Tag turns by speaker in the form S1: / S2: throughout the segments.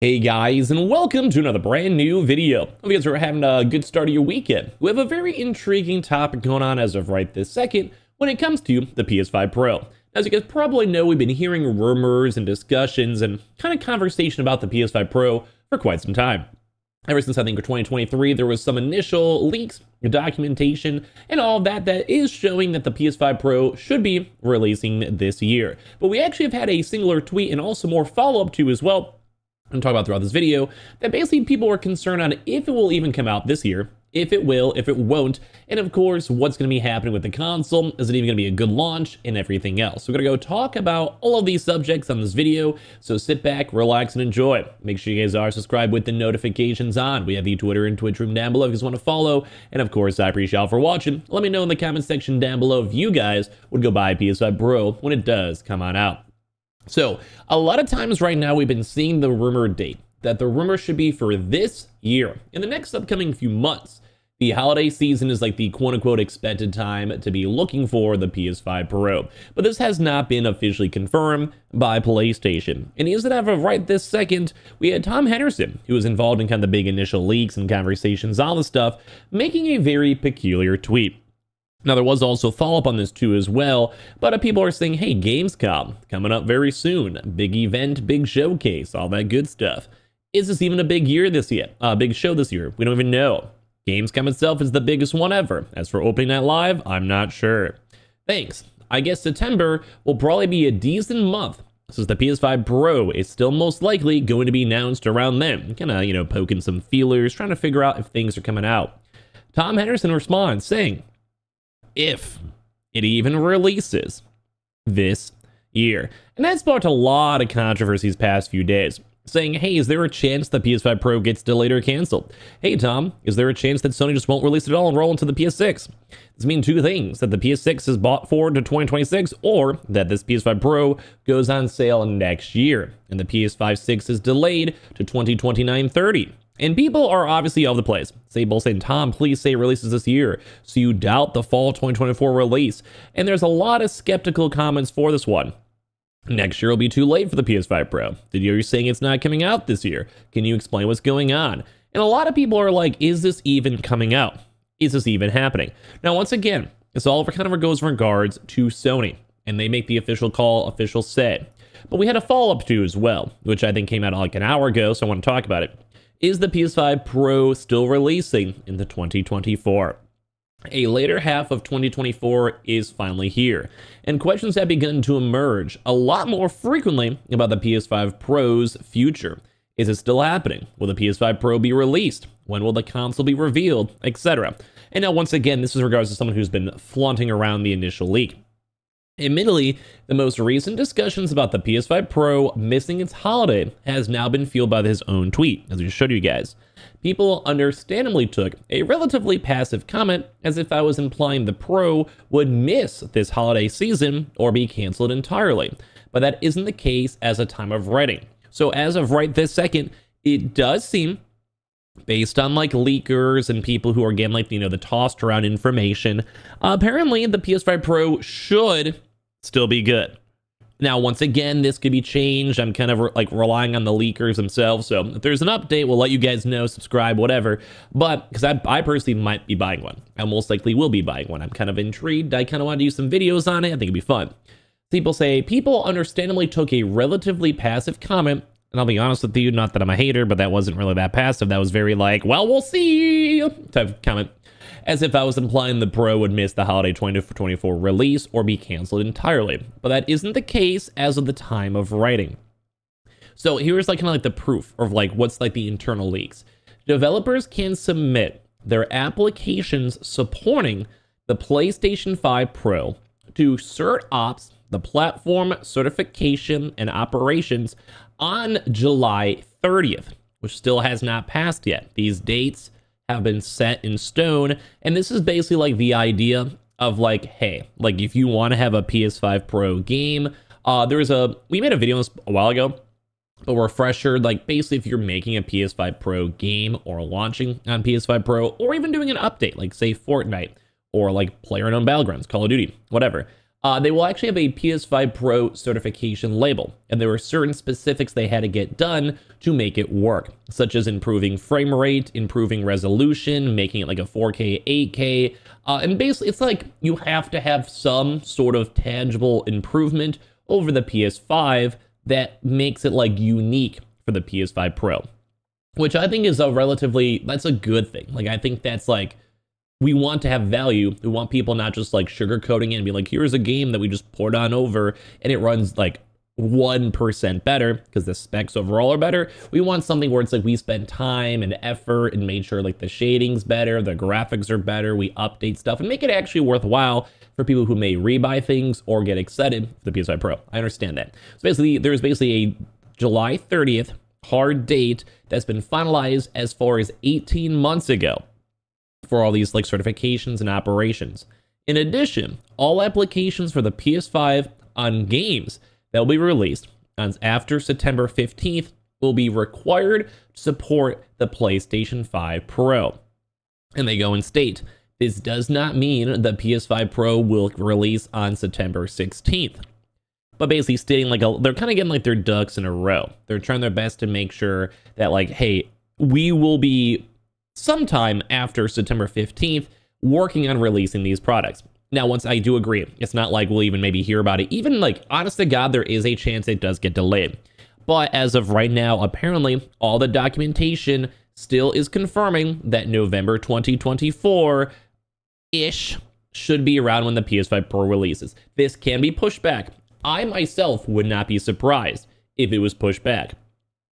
S1: Hey guys, and welcome to another brand new video. Hope you guys are having a good start of your weekend. We have a very intriguing topic going on as of right this second when it comes to the PS5 Pro. As you guys probably know, we've been hearing rumors and discussions and kind of conversation about the PS5 Pro for quite some time. Ever since I think 2023, there was some initial leaks, documentation, and all of that is showing that the PS5 Pro should be releasing this year. But we actually have had a singular tweet and also more follow-up to as well I'm talking about throughout this video, that basically people are concerned on if it will even come out this year, if it will, if it won't, and of course, what's going to be happening with the console, is it even going to be a good launch, and everything else. So we're going to go talk about all of these subjects on this video, so sit back, relax, and enjoy. Make sure you guys are subscribed with the notifications on. We have the Twitter and Twitch room down below if you guys want to follow, and of course, I appreciate y'all for watching. Let me know in the comment section down below if you guys would go buy a PS5 Pro when it does come on out. So a lot of times right now we've been seeing the rumored date that the rumor should be for this year in the next upcoming few months. The holiday season is like the quote-unquote expected time to be looking for the PS5 Pro, but this has not been officially confirmed by PlayStation. And as of right this second, we had Tom Henderson, who was involved in kind of the big initial leaks and conversations, all this stuff, making a very peculiar tweet. Now, there was also follow-up on this too as well, but people are saying, hey, Gamescom, coming up very soon. Big event, big showcase, all that good stuff. Is this even a big year this year? Big show this year? We don't even know. Gamescom itself is the biggest one ever. As for opening night live, I'm not sure. Thanks. I guess September will probably be a decent month, since the PS5 Pro is still most likely going to be announced around then. Kind of, poking some feelers, trying to figure out if things are coming out. Tom Henderson responds, saying, if it even releases this year. And that sparked a lot of controversy these past few days, saying, hey, is there a chance the PS5 Pro gets delayed or canceled? Hey, Tom, is there a chance that Sony just won't release it all and roll into the PS6? This means two things, that the PS6 is bought forward to 2026, or that this PS5 Pro goes on sale next year, and the PS5 6 is delayed to 2029-30. And people are obviously all over the place. People saying, Tom, please say it releases this year. So you doubt the fall 2024 release. And there's a lot of skeptical comments for this one. Next year will be too late for the PS5 Pro. You're saying it's not coming out this year. Can you explain what's going on? And a lot of people are like, is this even coming out? Is this even happening? Now, once again, this all kind of goes in regards to Sony. And they make the official call, official say. But we had a follow-up to as well, which I think came out like an hour ago, so I want to talk about it. Is the PS5 Pro still releasing in the 2024? A later half of 2024 is finally here, and questions have begun to emerge a lot more frequently about the PS5 Pro's future. Is it still happening? Will the PS5 Pro be released? When will the console be revealed? Etc. And now, once again, this is in regards to someone who's been flaunting around the initial leak. Admittedly, the most recent discussions about the PS5 Pro missing its holiday has now been fueled by his own tweet, as we showed you guys. People understandably took a relatively passive comment as if I was implying the Pro would miss this holiday season or be canceled entirely, but that isn't the case as a time of writing. So as of right this second, it does seem, based on like leakers and people who are getting like, the tossed around information, apparently the PS5 Pro should still be good. Now, once again, this could be changed. I'm kind of like relying on the leakers themselves. So if there's an update, we'll let you guys know, subscribe, whatever. But because I personally might be buying one. I most likely will be buying one. I'm kind of intrigued. I kind of want to do some videos on it. I think it'd be fun. People say, people understandably took a relatively passive comment. And I'll be honest with you, not that I'm a hater, but that wasn't really that passive. That was very like, well, we'll see type of comment. As if I was implying the Pro would miss the holiday 2024 release or be canceled entirely. But that isn't the case as of the time of writing. So here's like kind of like the proof of like what's like the internal leaks. Developers can submit their applications supporting the PlayStation 5 Pro to CertOps, the platform certification and operations, on July 30th, which still has not passed yet. These dates have been set in stone, and this is basically like the idea of like, hey, like if you want to have a PS5 Pro game, we made a video on this a while ago, but refresher, like basically if you're making a PS5 Pro game or launching on PS5 Pro, or even doing an update, like say Fortnite, or like PlayerUnknown's Battlegrounds, Call of Duty, whatever, They will actually have a PS5 Pro certification label, and there were certain specifics they had to get done to make it work, such as improving frame rate, improving resolution, making it like a 4K, 8K, and basically it's like you have to have some sort of tangible improvement over the PS5 that makes it like unique for the PS5 Pro, which I think is that's a good thing. Like, I think that's like, we want to have value. We want people not just like sugarcoating it and be like, here's a game that we just poured on over and it runs like 1% better because the specs overall are better. We want something where it's like we spend time and effort and made sure like the shading's better, the graphics are better, we update stuff and make it actually worthwhile for people who may rebuy things or get excited for the PS5 Pro. I understand that. So basically, there's basically a July 30th hard date that's been finalized as far as 18 months ago for all these like certifications and operations. In addition, all applications for the PS5 on games that will be released after September 15th will be required to support the PlayStation 5 Pro. And they go and state, this does not mean the PS5 Pro will release on September 16th. But basically stating like they're kind of getting like their ducks in a row. They're trying their best to make sure that like, hey, we will be sometime after September 15th working on releasing these products. Now, once I do agree, it's not like we'll even maybe hear about it. Even like, honest to God, there is a chance it does get delayed. But as of right now, apparently all the documentation still is confirming that November 2024-ish should be around when the PS5 Pro releases. This can be pushed back. I myself would not be surprised if it was pushed back,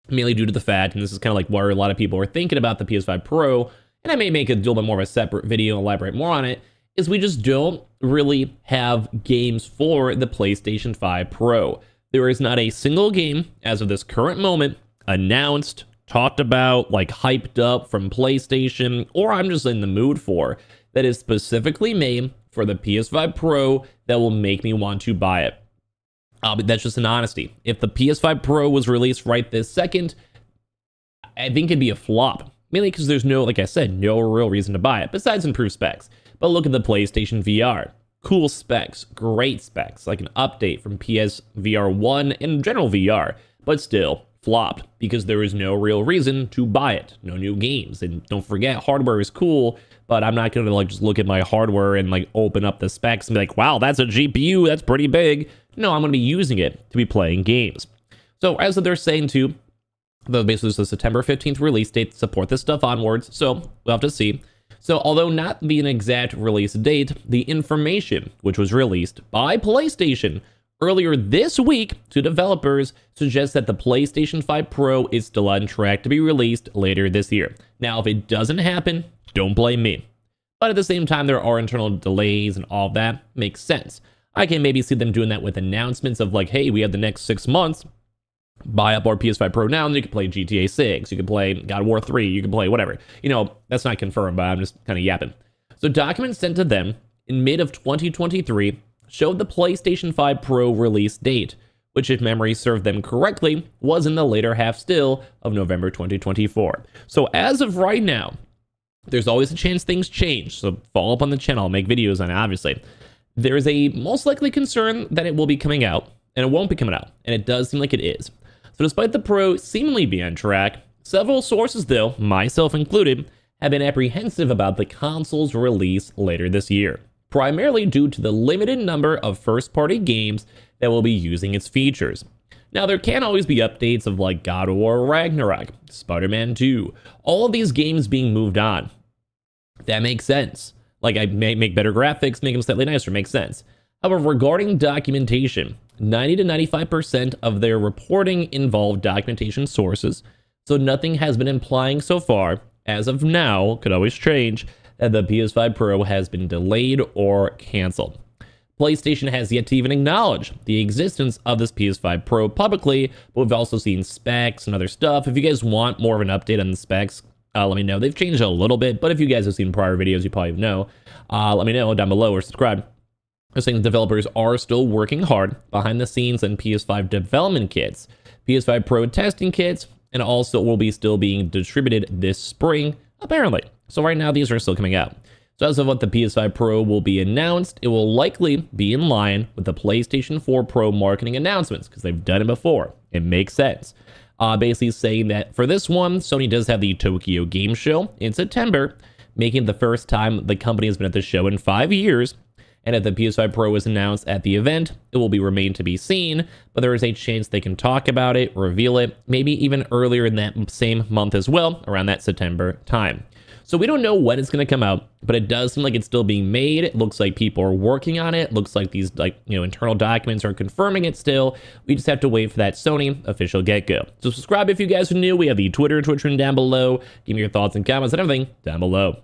S1: mainly due to the fact, and this is kind of like where a lot of people are thinking about the PS5 Pro, and I may make a little bit more of a separate video and elaborate more on it, is we just don't really have games for the PlayStation 5 Pro. There is not a single game as of this current moment announced, talked about, like hyped up from PlayStation, or I'm just in the mood for, that is specifically made for the PS5 Pro that will make me want to buy it. But that's just an honesty. If the PS5 Pro was released right this second, I think it'd be a flop. Mainly because there's no, like I said, no real reason to buy it, besides improved specs. But look at the PlayStation VR. Cool specs, great specs, like an update from PSVR 1 and general VR, but still flopped because there is no real reason to buy it. No new games. And don't forget, hardware is cool, but I'm not going to like just look at my hardware and like open up the specs and be like, wow, that's a GPU, that's pretty big. No, I'm going to be using it to be playing games. So as they're saying too, basically this is the September 15th release date, support this stuff onwards, so we'll have to see. So although not the exact release date, the information which was released by PlayStation earlier this week to developers suggests that the PlayStation 5 Pro is still on track to be released later this year. Now, if it doesn't happen, don't blame me. But at the same time, there are internal delays and all that makes sense. I can maybe see them doing that with announcements of like, hey, we have the next 6 months. Buy up our PS5 Pro now, and you can play GTA 6, you can play God of War 3, you can play whatever. You know, that's not confirmed, but I'm just kind of yapping. So documents sent to them in mid of 2023 showed the PlayStation 5 Pro release date, which if memory served them correctly, was in the later half still of November 2024. So as of right now, there's always a chance things change, so follow up on the channel, I'll make videos on it, obviously. There is a most likely concern that it will be coming out, and it won't be coming out, and it does seem like it is. So despite the Pro seemingly being on track, several sources though, myself included, have been apprehensive about the console's release later this year, primarily due to the limited number of first-party games that will be using its features. Now, there can always be updates of like God of War Ragnarok, Spider-Man 2, all of these games being moved on. That makes sense. Like, I may make better graphics, make them slightly nicer, makes sense. However, regarding documentation, 90 to 95% of their reporting involved documentation sources, so nothing has been implying so far, as of now, could always change, that the PS5 Pro has been delayed or canceled. PlayStation has yet to even acknowledge the existence of this PS5 Pro publicly, but we've also seen specs and other stuff. If you guys want more of an update on the specs, let me know. They've changed a little bit, but if you guys have seen prior videos, you probably know. Let me know down below or subscribe. I'm saying the developers are still working hard behind the scenes on PS5 development kits, PS5 Pro testing kits, and also will be still being distributed this spring, apparently. So right now, these are still coming out. So as of what the PS5 Pro will be announced, it will likely be in line with the PlayStation 4 Pro marketing announcements because they've done it before. It makes sense. Basically saying that for this one, Sony does have the Tokyo Game Show in September, making it the first time the company has been at the show in 5 years. And if the PS5 Pro is announced at the event, it will be remain to be seen, but there is a chance they can talk about it, reveal it, maybe even earlier in that same month as well, around that September time. So we don't know when it's going to come out, but it does seem like it's still being made. It looks like people are working on it. It looks like these internal documents are confirming it still. We just have to wait for that Sony official get-go. So subscribe if you guys are new. We have the Twitter, Twitch room down below. Give me your thoughts and comments and everything down below.